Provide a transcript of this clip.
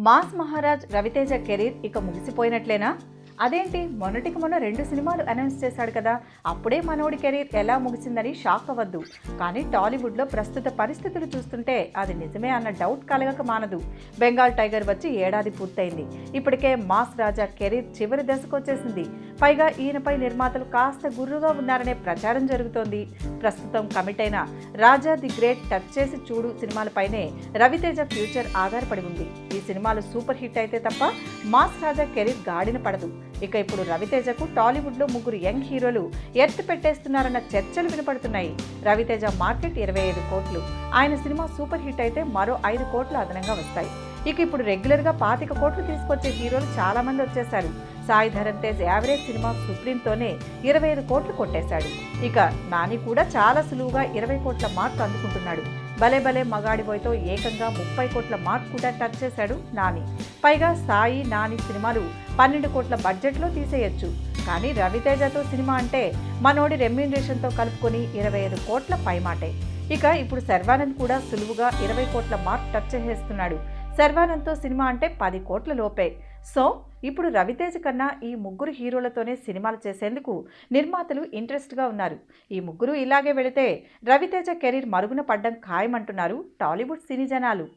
Mass Maharaj Raviteja career ఇక ముగిసిపోయినట్లేనా? అదేంటి, మొన్నటికి మొన్న 2 సినిమాలు అనౌన్స్ చేశాడు కదా, అప్పుడే మనోడి కెరీర్ ఎలా ముగిసిందని షాక్ అవ్వద్దు. కానీ టాలీవుడ్లో ప్రస్తుత పరిస్థితులు చూస్తుంటే అది నిజమే అన్న డౌట్ కలగక మానదు. బెంగాల్ టైగర్ వచ్చి ఏడాది పూర్తయింది. ఇప్పటికే మాస్ రాజా కెరీర్ చివరి దశకు వచ్చేసింది. పైగా ఈయనపై నిర్మాతలు కాస్త గుర్రుగా ఉన్నారనే ప్రచారం జరుగుతోంది. ప్రస్తుతం కమిట్ అయిన రాజా ది గ్రేట్, టచ్ చేసి చూడు సినిమాలపైనే రవితేజ ఫ్యూచర్ ఆధారపడి ఉంది. ఈ సినిమాలు సూపర్ హిట్ అయితే తప్ప మాస్ రాజా కెరీర్ గాడిన పడదు. ఇక ఇప్పుడు రవితేజకు టాలీవుడ్లో 3 యంగ్ హీరోలు ఎర్త్ పెట్టేస్తున్నారన్న చర్చలు వినపడుతున్నాయి. రవితేజ మార్కెట్ 25 కోట్లు. ఆయన సినిమా సూపర్ హిట్ అయితే మరో 5 కోట్లు అదనంగా వస్తాయి. ఇక ఇప్పుడు రెగ్యులర్గా 25 కోట్లు తీసుకొచ్చే హీరోలు చాలా మంది వచ్చేశారు. సాయి ధరమ్ తేజ్ యావరేజ్ సినిమా సుప్రీంతోనే 25 కోట్లు కొట్టేశాడు. ఇక నాని కూడా చాలా సులువుగా 20 కోట్ల మార్క్ అందుకుంటున్నాడు. భలే భలే మగాడి బోయ్తో ఏకంగా 30 కోట్ల మార్క్ కూడా టచ్ చేశాడు నాని. పైగా సాయి, నాని సినిమాలు 12 కోట్ల బడ్జెట్లో తీసేయొచ్చు. కానీ రవితేజతో సినిమా అంటే మనోడి రెమ్యూనరేషన్తో కలుపుకొని 25 కోట్ల పైమాటే. ఇక ఇప్పుడు శర్వానంద్ కూడా సులువుగా 20 కోట్ల మార్క్ టచ్ చేసేస్తున్నాడు. శర్వానంద్తో సినిమా అంటే 10 కోట్ల లోపే. సో ఇప్పుడు రవితేజ కన్నా ఈ 3 హీరోలతోనే సినిమాలు చేసేందుకు నిర్మాతలు ఇంట్రెస్ట్గా ఉన్నారు. ఈ 3 ఇలాగే వెళితే రవితేజ కెరీర్ మరుగున పడ్డం ఖాయమంటున్నారు టాలీవుడ్ సినీ జనాలు.